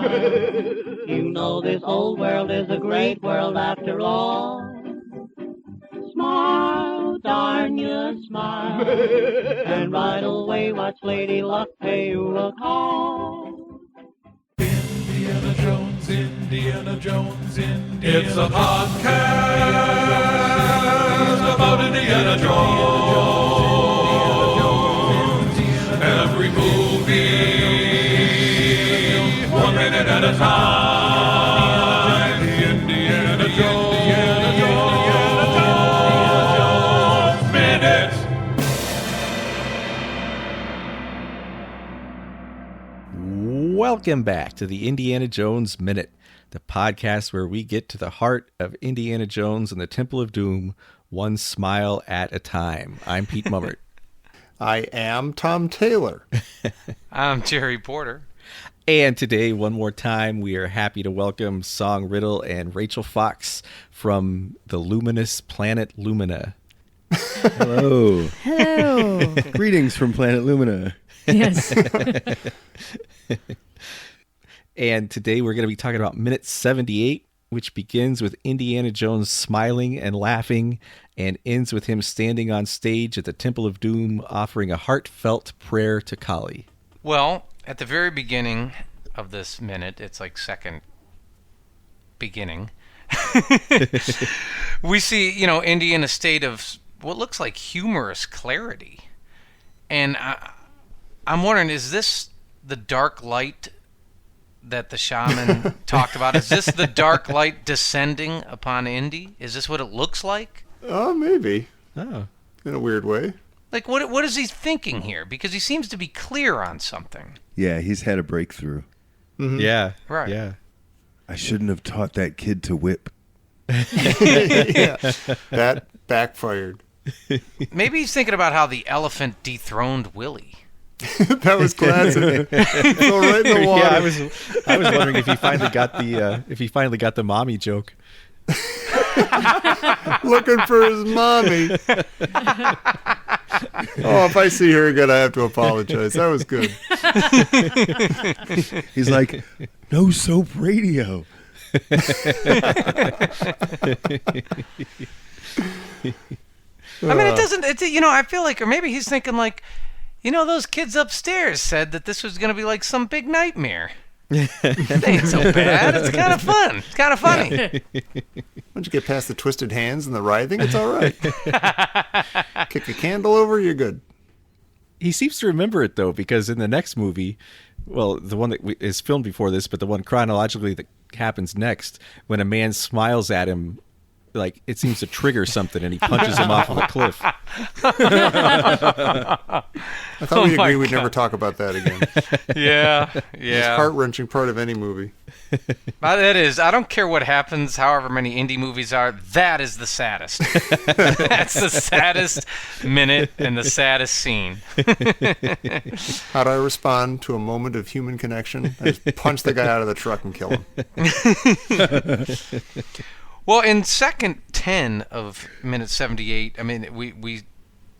You know this old world is a great world after all. Smile, darn you, smile, and right away watch Lady Luck pay you a call. Indiana Jones, Indiana Jones, Indiana It's a podcast about Indiana Jones. Every movie, 1 minute at a time. Indiana Jones, Indiana Jones Minute. Welcome back to the Indiana Jones Minute, the podcast where we get to the heart of Indiana Jones and the Temple of Doom, one smile at a time. I'm Pete Mummert. I am Tom Taylor. I'm Jerry Porter. And today, one more time, we are happy to welcome Songe, Riddle, and Rachael Fox from the luminous planet Lumina. Hello. Hello. Greetings from planet Lumina. Yes. And today we're going to be talking about minute 78, which begins with Indiana Jones smiling and laughing and ends with him standing on stage at the Temple of Doom offering a heartfelt prayer to Kali. Well, at the very beginning of this minute, it's like second beginning, we see, Indy in a state of what looks like humorous clarity. And I'm wondering, is this the dark light that the shaman talked about? Is this the dark light descending upon Indy? Is this what it looks like? Oh, maybe. Oh. In a weird way. Like, what is he thinking here? Because he seems to be clear on something. Yeah, he's had a breakthrough. Mm-hmm. Yeah. Right. Yeah. I shouldn't have taught that kid to whip. Yeah. That backfired. Maybe he's thinking about how the elephant dethroned Willie. That was classic. Fell right in the water. Yeah, I was wondering if he finally got the mommy joke. Looking for his mommy. Oh, if I see her again, I have to apologize. That was good. He's like, no soap radio. I mean, it doesn't, I feel like, or maybe he's thinking like, those kids upstairs said that this was going to be like some big nightmare. It ain't so bad. It's kind of fun. It's kind of funny. Once you get past the twisted hands and the writhing, it's all right. Kick a candle over, you're good. He seems to remember it, though, because in the next movie, well, the one that is filmed before this, but the one chronologically that happens next, when a man smiles at him, like, it seems to trigger something, and he punches him off of a cliff. I thought we agreed we'd never talk about that again. Yeah. It's a heart-wrenching part of any movie. It is. I don't care what happens, however many indie movies are, that is the saddest. That's the saddest minute and the saddest scene. How do I respond to a moment of human connection? I just punch the guy out of the truck and kill him. Well, in second 10 of minute 78, I mean, we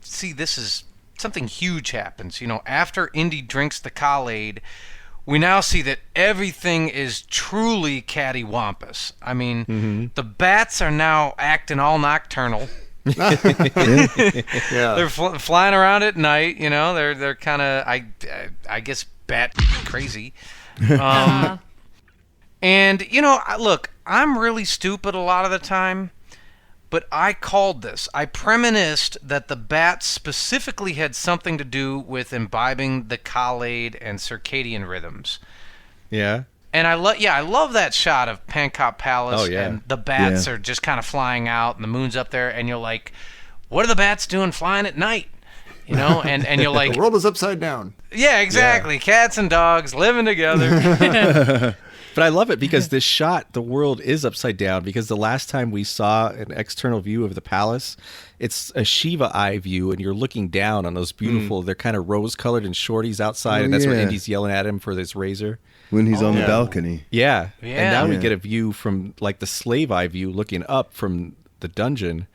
see this is something huge happens. After Indy drinks the Kool-Aid, we now see that everything is truly cattywampus. I mean, the bats are now acting all nocturnal. Yeah. They're flying around at night. They're kind of, I guess, bat crazy. And, look, I'm really stupid a lot of the time, but I called this. I premised that the bats specifically had something to do with imbibing the Kool-Aid and circadian rhythms. Yeah. And I love that shot of Pancop Palace, and the bats are just kind of flying out, and the moon's up there, and you're like, what are the bats doing flying at night? And you're like... The world is upside down. Yeah, exactly. Yeah. Cats and dogs living together. But I love it because this shot, the world is upside down, because the last time we saw an external view of the palace, it's a Shiva eye view, and you're looking down on those beautiful, they're kind of rose-colored and shorties outside, and that's where Indy's yelling at him for this razor. When he's on the balcony. Yeah. And now we get a view from, like, the slave eye view looking up from the dungeon,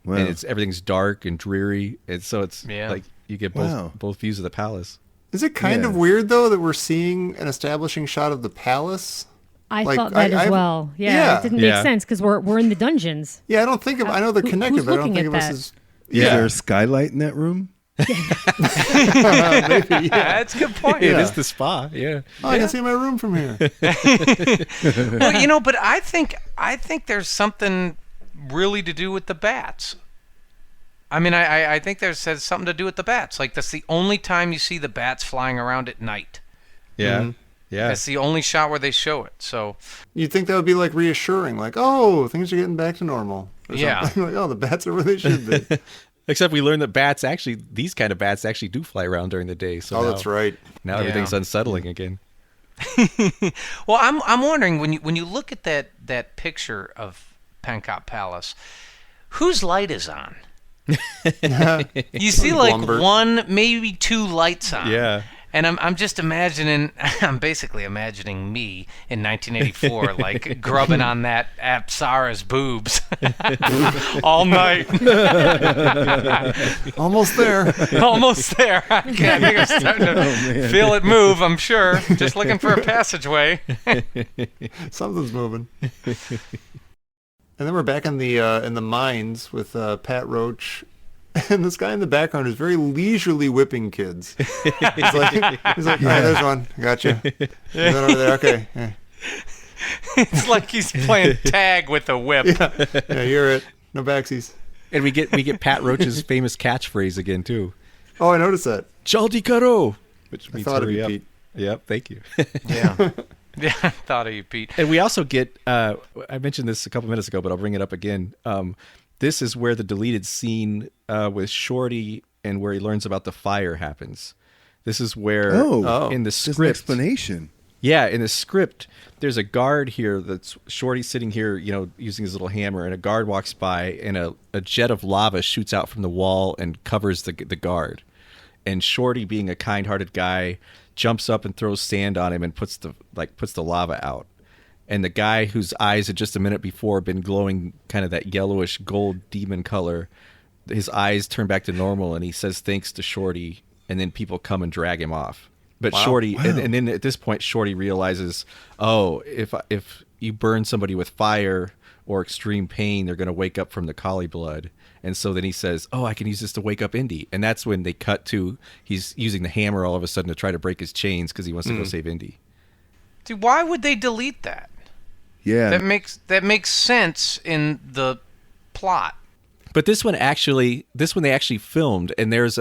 and everything's dark and dreary, and so it's like you get both views of the palace. Is it kind Yeah. of weird, though, that we're seeing an establishing shot of the palace? I Like, thought that as I- well. Yeah, yeah. it didn't Yeah. make sense because we're in the dungeons. Yeah, I don't think of. I know they're Who- connected, who's but I don't looking think at of us that? as. Is there a skylight in that room? Maybe, yeah. That's a good point. It Yeah. is the spa. Yeah. Oh, I can see my room from here. Well, but I think there's something really to do with the bats. I mean, I think there's something to do with the bats. Like, that's the only time you see the bats flying around at night. Yeah. Yeah. That's the only shot where they show it. So, You'd think that would be like reassuring, like, oh, things are getting back to normal. Or Yeah. something. Like, oh, the bats are where they should be. Except we learned that these kind of bats actually do fly around during the day. So Oh, now, that's right. Now Yeah. everything's unsettling again. well, I'm wondering when you look at that picture of Pankot Palace, whose light is on? You see like Lumber. one, maybe two lights on. Yeah. And I'm just imagining, I'm basically imagining me in 1984, like grubbing on that Apsara's boobs all night. Almost there. Almost there. I think I'm starting to feel it move, I'm sure. Just looking for a passageway. Something's moving. And then we're back in the mines with Pat Roach. And this guy in the background is very leisurely whipping kids. He's like, all right, there's one. Gotcha. There's one over there. Okay. Yeah, It's like he's playing tag with a whip. yeah, you're it. No backsies. And we get Pat Roach's famous catchphrase again too. Oh, I noticed that. Jaldi karo, which I means thought of hurry you, up. Pete. Yep, thank you. Yeah. Yeah, I thought of you, Pete. And we also get, I mentioned this a couple minutes ago, but I'll bring it up again. This is where the deleted scene with Shorty and where he learns about the fire happens. This is where in the Just an script. explanation. Yeah, in the script, there's a guard here that's Shorty sitting here, using his little hammer, and a guard walks by, and a jet of lava shoots out from the wall and covers the guard. And Shorty, being a kind-hearted guy, jumps up and throws sand on him and puts the lava out. And the guy whose eyes had just a minute before been glowing kind of that yellowish gold demon color, his eyes turn back to normal, and he says thanks to Shorty, and then people come and drag him off. But Shorty, and then at this point, Shorty realizes, oh, if you burn somebody with fire or extreme pain, they're going to wake up from the collie blood. And so then he says, oh, I can use this to wake up Indy. And that's when they cut to he's using the hammer all of a sudden to try to break his chains because he wants to go save Indy. Dude, why would they delete that? Yeah. That makes sense in the plot. But this one they actually filmed, and there's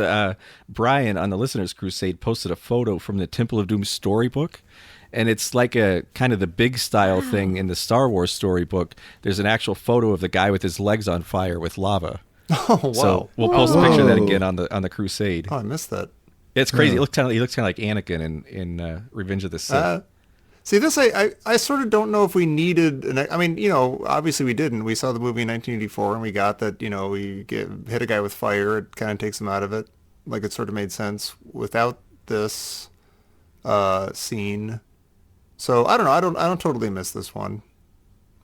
Brian on the Listeners Crusade posted a photo from the Temple of Doom storybook, and it's like a kind of the big style thing in the Star Wars storybook. There's an actual photo of the guy with his legs on fire with lava. Oh, wow. So we'll post a picture of that again on the Crusade. Oh, I missed that. It's crazy. He looks kind of like Anakin in Revenge of the Sith. See, this I sort of don't know if we needed. I mean, obviously we didn't. We saw the movie in 1984, and we got that. We hit a guy with fire. It kind of takes him out of it. Like, it sort of made sense without this scene. So I don't know. I don't totally miss this one.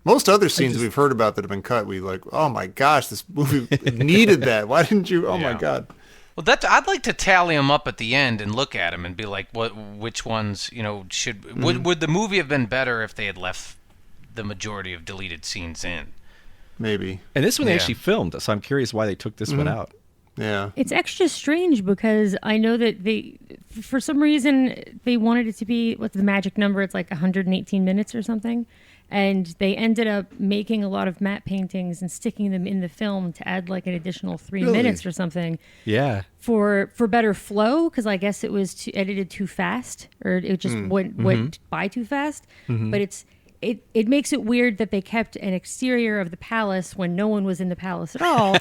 Most other scenes we've heard about that have been cut, we like, oh my gosh, this movie needed that. Why didn't you? Oh my God. Well, I'd like to tally them up at the end and look at them and be like, which ones, should would the movie have been better if they had left the majority of deleted scenes in? Maybe. And this one they actually filmed, so I'm curious why they took this one out. Yeah. It's extra strange because I know that for some reason, they wanted it to be, what's the magic number? It's like 118 minutes or something. And they ended up making a lot of matte paintings and sticking them in the film to add like an additional 3 minutes or something. Yeah. For better flow, because I guess it was edited too fast, or it just went by too fast. But it makes it weird that they kept an exterior of the palace when no one was in the palace at all.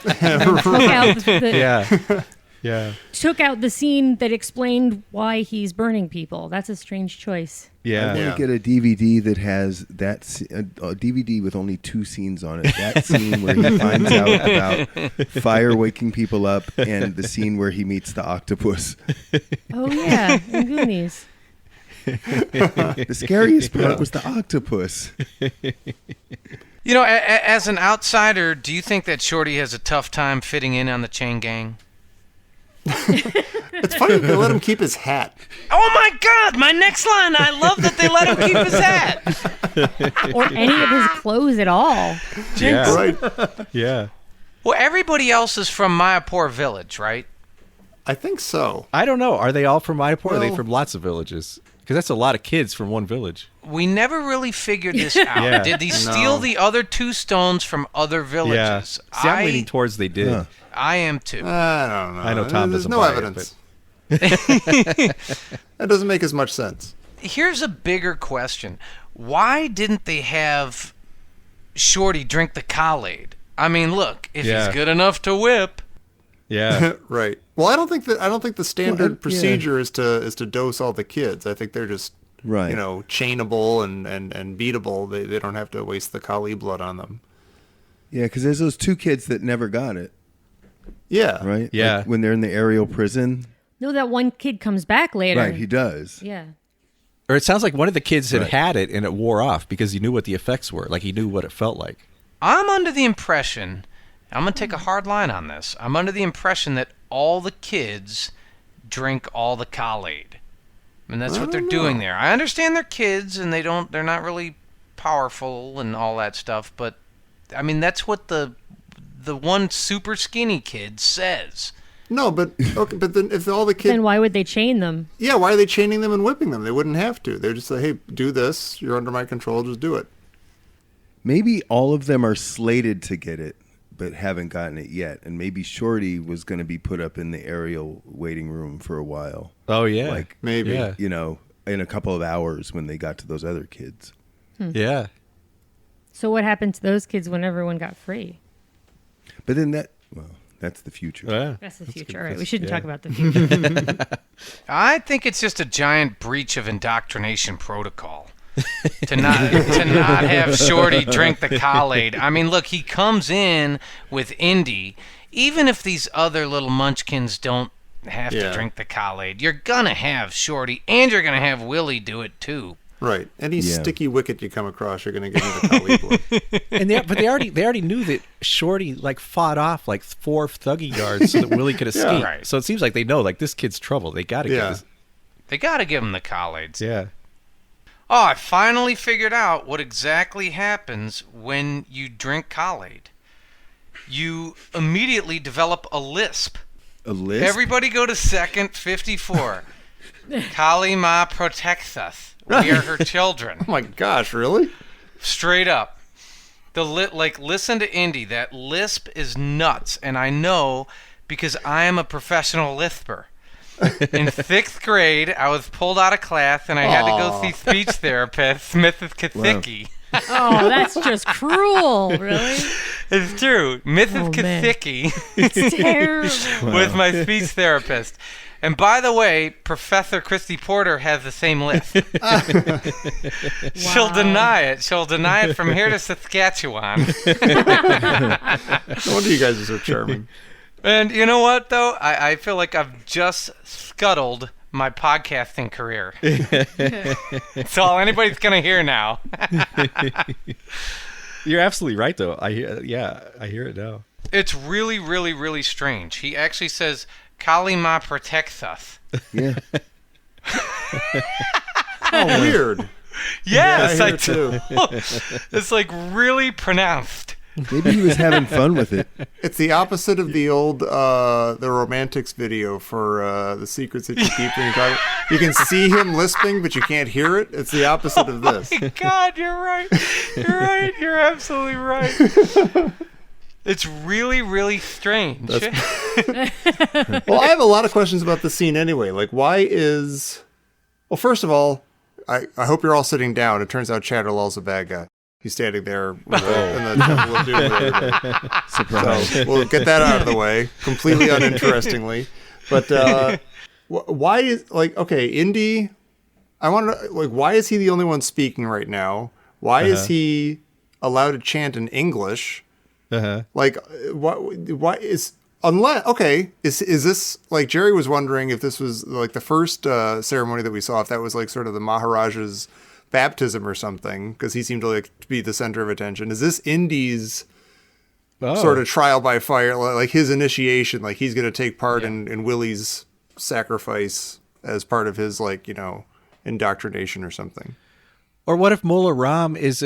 And took out the scene that explained why he's burning people. That's a strange choice. Yeah. I want to get a DVD that has that a DVD with only 2 scenes on it. That scene where he finds out about fire waking people up, and the scene where he meets the octopus. Oh yeah, in Goonies. The scariest part was the octopus. As an outsider, do you think that Shorty has a tough time fitting in on the chain gang? It's funny they let him keep his hat. Oh my God! My next line. I love that they let him keep his hat. Or any of his clothes at all. Yeah. Right. Yeah. Well, everybody else is from Mayapur village, right? I think so. I don't know. Are they all from Mayapur? Or are they Well- from lots of villages? Because that's a lot of kids from one village. We never really figured this out. Yeah. Did they steal the other 2 stones from other villages? See, I'm leaning towards they did. Huh. I am too. I don't know. I know Tom There's doesn't no buy it, evidence. That doesn't make as much sense. Here's a bigger question. Why didn't they have Shorty drink the Kool-Aid? I mean, look, if Yeah. he's good enough to whip. Yeah. Right. Well, I don't think the standard yeah. procedure is to dose all the kids. I think they're just Right. chainable and beatable. They don't have to waste the Kali blood on them. Yeah, because there's those 2 kids that never got it, Yeah. right? Yeah. Like when they're in the aerial prison. No, that one kid comes back later. Right, he does. Yeah. Or it sounds like one of the kids had Right. had it and it wore off because he knew what the effects were. Like he knew what it felt like. I'm under the impression, I'm going to take a hard line on this. I'm under the impression that all the kids drink all the Kool-Aid. I mean, that's what they're doing there. I understand they're kids and they're not really powerful and all that stuff, but I mean, that's what the one super skinny kid says. No, but okay, but then if all the kids, Then why would they chain them? yeah, why are they chaining them and whipping them? They wouldn't have to. They're just like, hey, do this. You're under my control. Just do it. Maybe all of them are slated to get it, but haven't gotten it yet. And maybe Shorty was going to be put up in the aerial waiting room for a while. Oh yeah. Like, Maybe. Yeah. you know, in a couple of hours when they got to those other kids. Yeah. So what happened to those kids when everyone got free? But then that's the future. Yeah. That's the future. good. All right, we That's- shouldn't yeah. talk about the future. I think it's just a giant breach of indoctrination protocol to not have Shorty drink the Kool-Aid. I mean, look, he comes in with Indy. Even if these other little munchkins don't have to Yeah. drink the Kool-Aid, you're gonna have Shorty and you're gonna have Willie do it too. Right. Any Yeah. sticky wicket you come across, you're going to give them the Kali blood. And but they already knew that Shorty like fought off like 4 thuggy guards so that Willie could escape. Right. So it seems like they know like this kid's trouble. They got to Yeah. get this. They gotta give him the Kool-Aids. Yeah. Oh, I finally figured out what exactly happens when you drink Kool-Aid. You immediately develop a lisp. A list? Everybody go to second 54. Kali Ma protects us. We are her children. Oh my gosh, really? Straight up. Listen to Indy. That lisp is nuts. And I know because I am a professional lisper. In 6th grade, I was pulled out of class and I had to go see speech therapist Mrs. Kathicki. Oh, that's just cruel. Really? It's true. Mrs. Oh, man. Kathicki It's terrible. was my speech therapist. And by the way, Professor Christy Porter has the same list. She'll Wow. deny it. She'll deny it from here to Saskatchewan. No wonder you guys are so charming. And you know what, though? I feel like I've just scuttled my podcasting career. It's all anybody's going to hear now. You're absolutely right though. I hear it now. It's really, really, really strange. He actually says, Kali Ma protects us. Yeah. Oh, weird. Yes, Yeah, I I hear it too. do. It's like really pronounced. Maybe he was having fun with it. It's the opposite of the old the Romantics video for the secrets that you keep when you're talking. You can see him lisping, but you can't hear it. It's the opposite of this. My God, you're right. You're right. You're absolutely right. It's really, really strange. Well, I have a lot of questions about the scene anyway. Like, why is... Well, first of all, I hope you're all sitting down. It turns out Chatterlell's a bad guy. He's standing there with in the Temple of Doom with everybody. Surprise. So we'll get that out of the way, completely uninterestingly. But why is, like, okay, Indy, I want to, like, why is he the only one speaking right now? Why is he allowed to chant in English? Like, why is, unless, okay, is this, like, Jerry was wondering if this was, like, the first ceremony that we saw, if that was, like, sort of the Maharaja's baptism or something, because he seemed to, like, to be the center of attention. Is this Indy's sort of trial by fire, like his initiation, like he's going to take part in Willie's sacrifice as part of his, like, indoctrination or something. Or what if Mola Ram is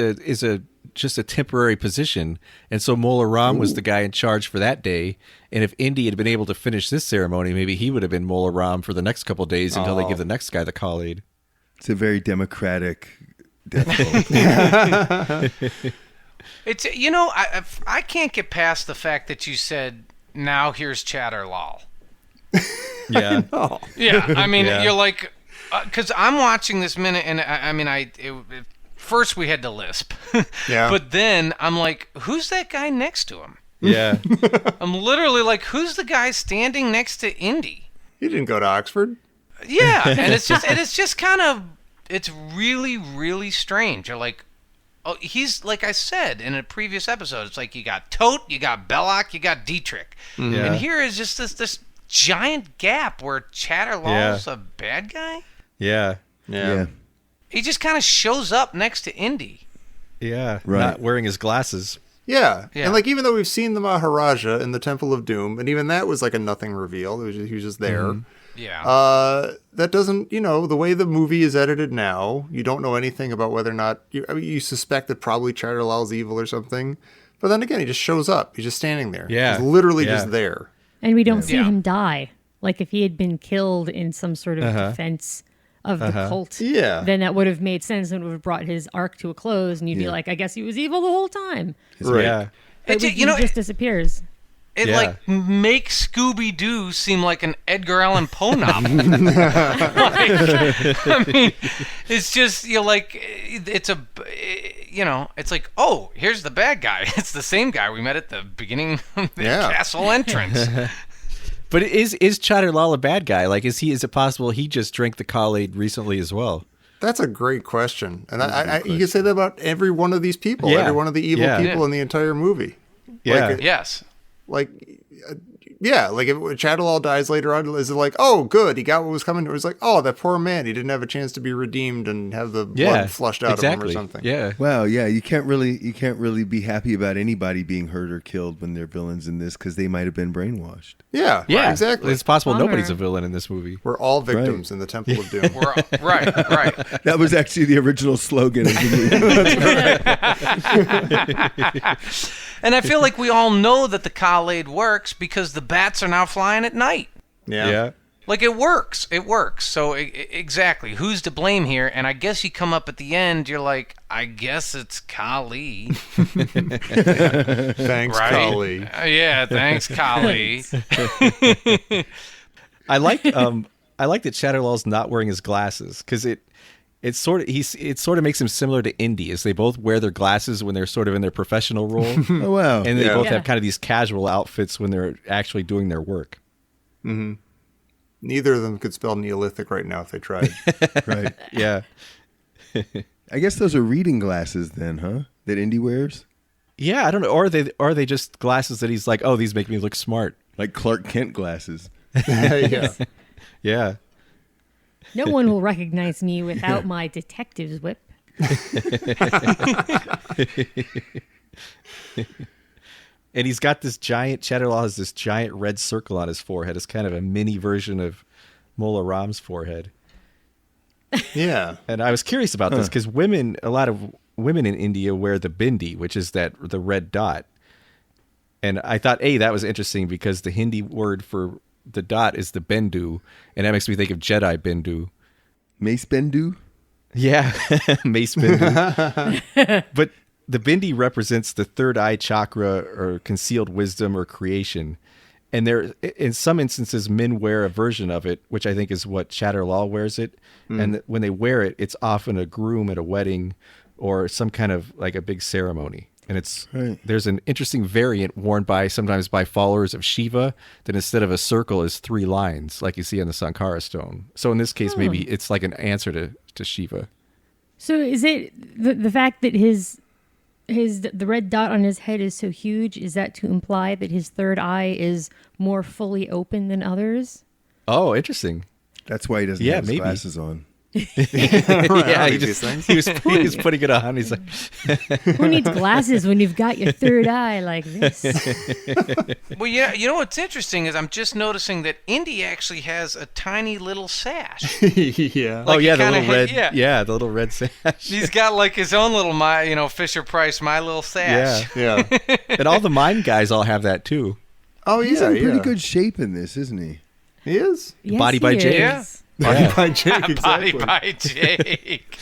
just a temporary position, and so Mola Ram was the guy in charge for that day, and if Indy had been able to finish this ceremony, maybe he would have been Mola Ram for the next couple of days until they give the next guy the Khalid. It's a very democratic death cult. It's I can't get past the fact that you said now here's Chatter Lal. Yeah. Yeah, I mean Yeah. you're like, because I'm watching this minute, and first we had to lisp, Yeah. but then I'm like, who's that guy next to him? Yeah. I'm literally like, who's the guy standing next to Indy? He didn't go to Oxford. Yeah, and it's just kind of, it's really, really strange. You're like, oh, he's, like I said in a previous episode, it's like you got Tote, you got Belloc, you got Dietrich. Yeah. And here is just this giant gap where Chatter Lal's a bad guy. Yeah. Yeah. He just kind of shows up next to Indy. Yeah. Right. Not wearing his glasses. Yeah. Yeah. And like, even though we've seen the Maharaja in the Temple of Doom, and even that was like a nothing reveal, he was just there. Yeah. That doesn't, the way the movie is edited now, you don't know anything about whether or not, you suspect that probably Chatter Lal's evil or something. But then again, he just shows up. He's just standing there. Yeah. He's literally Yeah. just there. And we don't see Yeah. him die. Like if he had been killed in some sort of defense of the cult, Yeah. then that would have made sense and would have brought his arc to a close. And you'd be like, I guess he was evil the whole time. Right. Yeah. But It, he just disappears. It Yeah. like makes Scooby-Doo seem like an Edgar Allan Poe novel. I mean, it's just, it's like, oh, here's the bad guy. It's the same guy we met at the beginning of the castle entrance. But is Chatter Lal a bad guy? Like, is it possible he just drank the Khalid recently as well? That's a great question. And you can say that about every one of these people, every one of the evil people in the entire movie. Yeah. Yes. Like, like if Chatterlal dies later on, is it like, oh, good, he got what was coming? Or it's like, oh, that poor man, he didn't have a chance to be redeemed and have the blood flushed out of him or something. Yeah. Well, yeah, you can't really be happy about anybody being hurt or killed when they're villains in this because they might have been brainwashed. Yeah, Yeah. exactly. It's possible Bummer. nobody's a villain in this movie. We're all victims in the Temple of Doom. Right. That was actually the original slogan of the movie. And I feel like we all know that the Khalid works because the bats are now flying at night. Yeah. Like, it works. It works. So, exactly. Who's to blame here? And I guess you come up at the end, you're like, I guess it's Kali. Thanks, Right? Kali. Yeah, thanks, Kali. I like that Chatterlal's not wearing his glasses because it sort of makes him similar to Indy, as they both wear their glasses when they're sort of in their professional role, Oh, wow. and they Yeah. both Yeah. have kind of these casual outfits when they're actually doing their work. Neither of them could spell Neolithic right now if they tried. Right. Yeah, I guess those are reading glasses then, huh? That Indy wears? yeah. I don't know, or are they just glasses that he's like, oh, these make me look smart. Like Clark Kent glasses. Yeah. Yeah. No one will recognize me without my detective's whip. And he's got this giant, Chatterlal has this giant red circle on his forehead. It's kind of a mini version of Mola Ram's forehead. Yeah. And I was curious about this because a lot of women in India wear the bindi, which is the red dot. And I thought, that was interesting because the Hindi word for the dot is the bendu, and that makes me think of Jedi bendu. Mace Bendu? Yeah, mace bendu. But the bindi represents the third eye chakra or concealed wisdom or creation. And there, in some instances, men wear a version of it, which I think is what Chatterlal wears it. And when they wear it, it's often a groom at a wedding or some kind of like a big ceremony. And there's an interesting variant worn sometimes by followers of Shiva that instead of a circle is 3 lines, like you see on the Sankara stone. So in this case, maybe it's like an answer to Shiva. So is it the fact that the red dot on his head is so huge? Is that to imply that his third eye is more fully open than others? Oh, interesting. That's why he doesn't Yeah, have his maybe. glasses on. Yeah, I'll he eat these things. he was putting it on. He's like, Who needs glasses when you've got your third eye like this? Well, yeah, you know what's interesting is I'm just noticing that Indy actually has a tiny little sash. Yeah. oh Like, yeah, he the kinda little red, hit- yeah, the little red sash. He's got like his own little Fisher Price my little sash. Yeah, Yeah. and all the mime guys all have that too. Oh yeah. He's in pretty yeah. good shape in this, isn't he? He is. Yes, Body by he Jake. is. Body by Jake. Exactly. Body by Jake.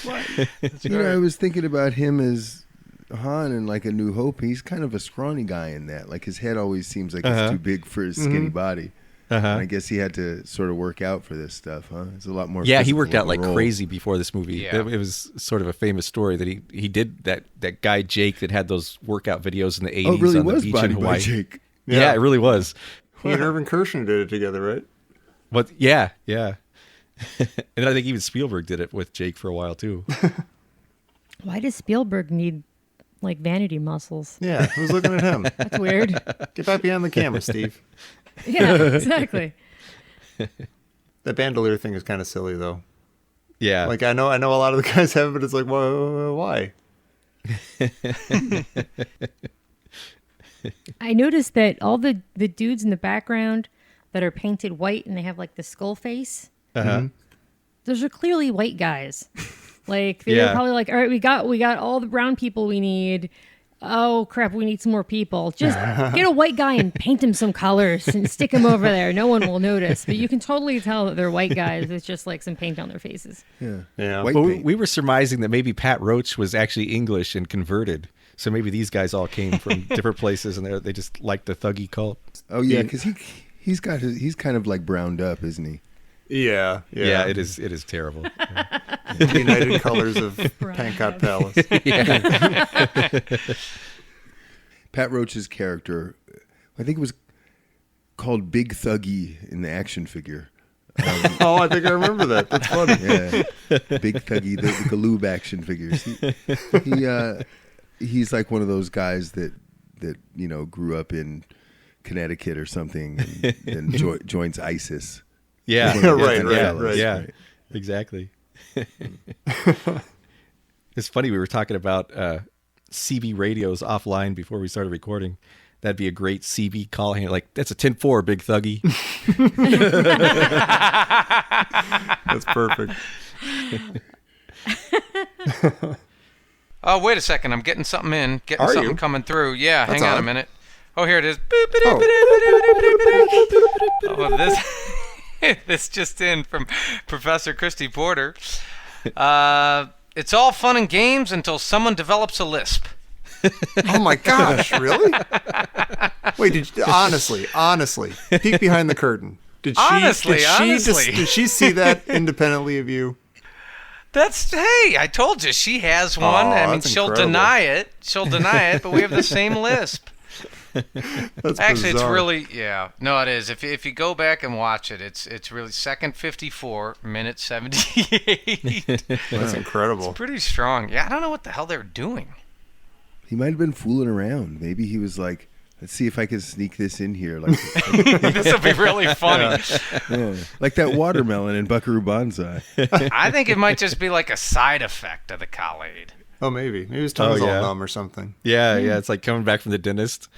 You know, I was thinking about him as Han in like A New Hope. He's kind of a scrawny guy in that. Like his head always seems like it's too big for his skinny body. And I guess he had to sort of work out for this stuff, huh? It's a lot more. Yeah, he physical worked out of a like role. crazy before this movie. Yeah. It was sort of a famous story that he did that guy Jake that had those workout videos in the 80s Oh, it really on was the beach Body in by Hawaii. Jake. Yeah, it really was. He and Irvin Kershner did it together, right? But yeah. And I think even Spielberg did it with Jake for a while too. Why does Spielberg need like vanity muscles? Yeah. Who's looking at him? That's weird. Get back behind the camera, Steve. Yeah, exactly. That bandolier thing is kind of silly, though. Yeah. Like I know a lot of the guys have it, but it's like, why? I noticed that all the dudes in the background that are painted white and they have like the skull face, those are clearly white guys. Like they were Yeah. probably like, all right, we got all the brown people we need. Oh crap, we need some more people. Just get a white guy and paint him some colors and stick him over there. No one will notice, but you can totally tell that they're white guys with just like some paint on their faces. Yeah. White But paint. we were surmising that maybe Pat Roach was actually English and converted. So maybe these guys all came from different places and they just liked the thuggy cult. Oh yeah, because he's kind of like browned up, isn't he? Yeah. Yeah, it is terrible. The United Colors of Pancot Palace. Pat Roach's character, I think it was called Big Thuggy in the action figure. Oh, I think I remember that. That's funny. Yeah, Big Thuggy, the Galoob action figures. He's like one of those guys that grew up in Connecticut or something and joins ISIS. Yeah. One of the Right, kind of right, fellas, right. Yeah, exactly. It's funny, we were talking about CB radios offline before we started recording. That'd be a great CB call hand. Like, that's a 10-4, Big Thuggy. That's perfect. Oh, wait a second. I'm getting something in. Getting Are something you? coming through. Yeah, That's hang on a odd. minute. Oh, here it is. Oh, this just in from Professor Christy Porter. It's all fun and games until someone develops a lisp. Oh my gosh, really? Wait, honestly, peek behind the curtain. Did Honestly. did she see that independently of you? Hey, I told you she has one. Oh, I mean, that's she'll incredible. deny it. She'll deny it, but we have the same lisp. That's Actually, it's bizarre. really, yeah. No, it is. If you go back and watch it, it's really second 54, minute 78. That's incredible. Pretty strong. Yeah, I don't know what the hell they're doing. He might have been fooling around. Maybe he was like, let's see if I can sneak this in here. Like This will be really funny. like that watermelon in Buckaroo Banzai. I think it might just be like a side effect of the Kool-Aid. Oh, maybe his tongue's Oh, yeah. all numb or something. Yeah, it's like coming back from the dentist.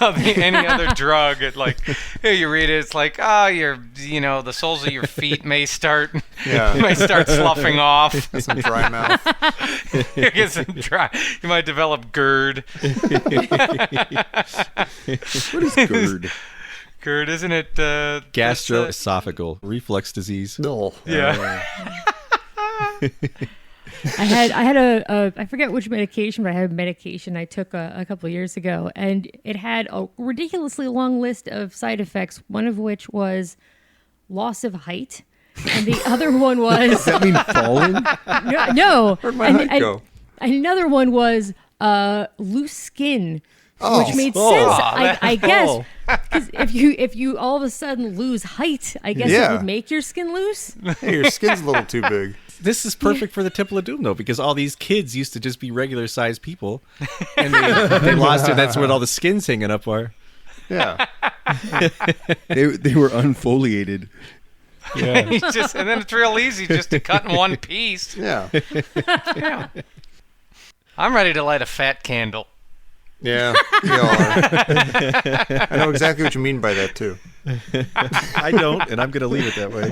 Of any other drug, it like here you read it, it's like the soles of your feet may start Yeah. sloughing off. Got some dry mouth. You get some dry. You might develop GERD. What is GERD? GERD, isn't it? Gastroesophageal reflux disease. No. Yeah. I had a I forget which medication, but I had a medication I took a couple of years ago, and it had a ridiculously long list of side effects. One of which was loss of height, and the other one was Does that mean falling? no. Where'd my height go? Another one was loose skin. Oh. Which made Oh. sense, I guess, because if you all of a sudden lose height, I guess it Yeah. would make your skin loose. Hey, your skin's a little too big. This is perfect for the Temple of Doom, though, because all these kids used to just be regular-sized people, and they lost it. That's what all the skins hanging up are. Yeah. They were unfoliated. Yeah. And then it's real easy just to cut in one piece. Yeah. Yeah. I'm ready to light a fat candle. Yeah. We all are. I know exactly what you mean by that too. I don't, and I'm going to leave it that way.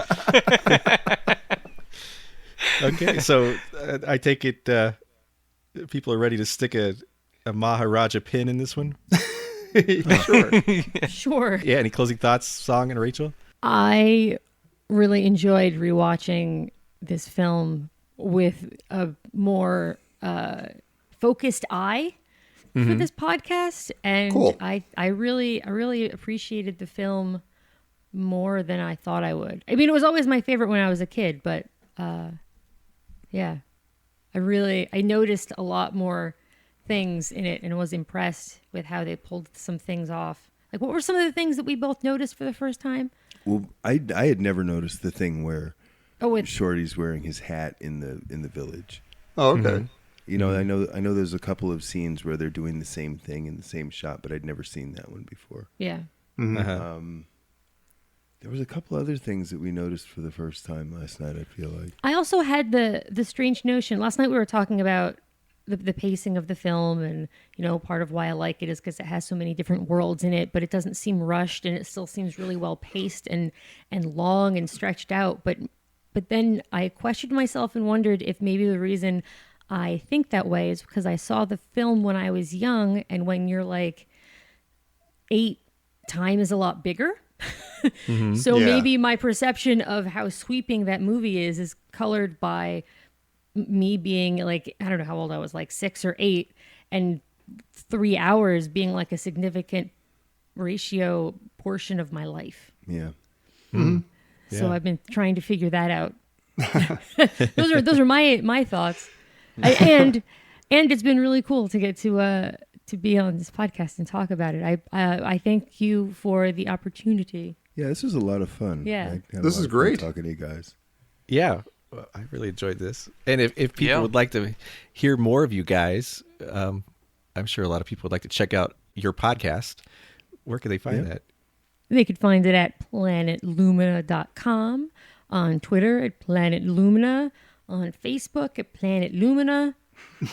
Okay, so I take it people are ready to stick a Maharaja pin in this one? Sure. Sure. Yeah, any closing thoughts, Song and Rachel? I really enjoyed rewatching this film with a more focused eye for this podcast, and Cool. I really appreciated the film more than I thought I would. I mean, it was always my favorite when I was a kid, but yeah, I noticed a lot more things in it and was impressed with how they pulled some things off. Like, what were some of the things that we both noticed for the first time? Well, I had never noticed the thing where with Shorty's wearing his hat in the village. Oh, okay. You know, I know there's a couple of scenes where they're doing the same thing in the same shot, but I'd never seen that one before. Yeah. Uh-huh. There was a couple other things that we noticed for the first time last night, I feel like. I also had the strange notion. Last night we were talking about the pacing of the film, and, you know, part of why I like it is because it has so many different worlds in it, but it doesn't seem rushed, and it still seems really well paced and long and stretched out. But then I questioned myself and wondered if maybe the reason I think that way is because I saw the film when I was young, and when you're like 8, time is a lot bigger. So Yeah. maybe my perception of how sweeping that movie is colored by me being like, I don't know how old I was, like 6 or 8, and 3 hours being like a significant ratio portion of my life. Yeah. So Yeah. I've been trying to figure that out. those are my thoughts. And it's been really cool to get to be on this podcast and talk about it. I thank you for the opportunity. Yeah, this was a lot of fun. Yeah. I had a This lot is of fun great. talking to you guys. Yeah, well, I really enjoyed this. And if people Yeah. would like to hear more of you guys, I'm sure a lot of people would like to check out your podcast. Where can they find that? They could find it at planetlumina.com, on Twitter at Planet Lumina, on Facebook at Planet Lumina,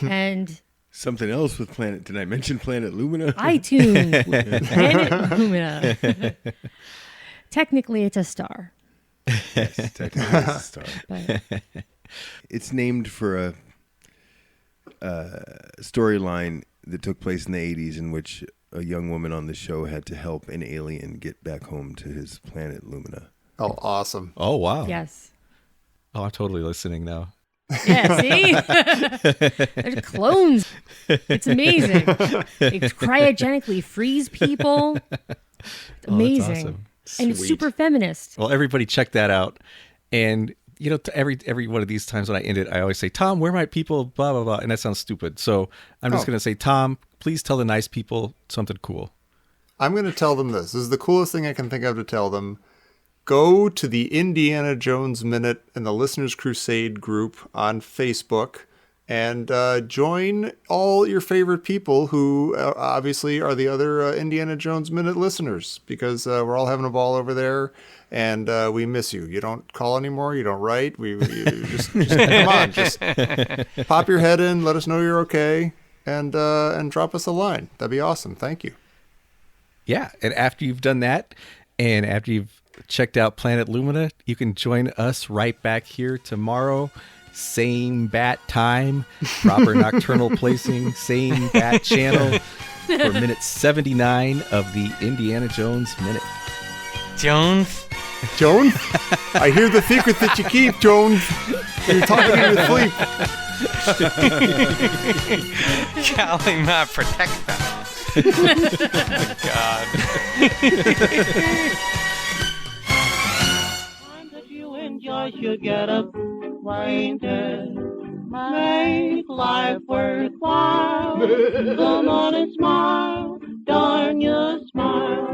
and Something else with Planet. Did I mention Planet Lumina? iTunes with Planet Lumina. Technically, it's a star. Yes, technically it's a star. But It's named for a storyline that took place in the 80s in which a young woman on the show had to help an alien get back home to his planet Lumina. Oh, awesome. Oh, wow. yes. Oh, I'm totally listening now. Yeah, see? There's clones. It's amazing. They cryogenically freeze people. It's amazing. Oh, that's awesome. And it's Sweet. super feminist. Well, everybody check that out. And, you know, to every one of these times when I end it, I always say, Tom, where are my people? Blah, blah, blah. And that sounds stupid. So I'm just going to say, Tom, please tell the nice people something cool. I'm going to tell them this. This is the coolest thing I can think of to tell them. Go to the Indiana Jones Minute and the Listeners Crusade group on Facebook and join all your favorite people who obviously are the other Indiana Jones Minute listeners, because we're all having a ball over there, and we miss you. You don't call anymore. You don't write. We just come on. Just pop your head in. Let us know you're okay, and drop us a line. That'd be awesome. Thank you. Yeah. And after you've done that, and after you've checked out Planet Lumina, you can join us right back here tomorrow. Same bat time, proper nocturnal placing, same bat channel for minute 79 of the Indiana Jones Minute. Jones. Jones? I hear the secret that you keep, Jones. You're talking in your sleep. Golly, my protector. God. Time that you enjoy should get acquainted. Make life worthwhile. Come on and smile. Darn your smile.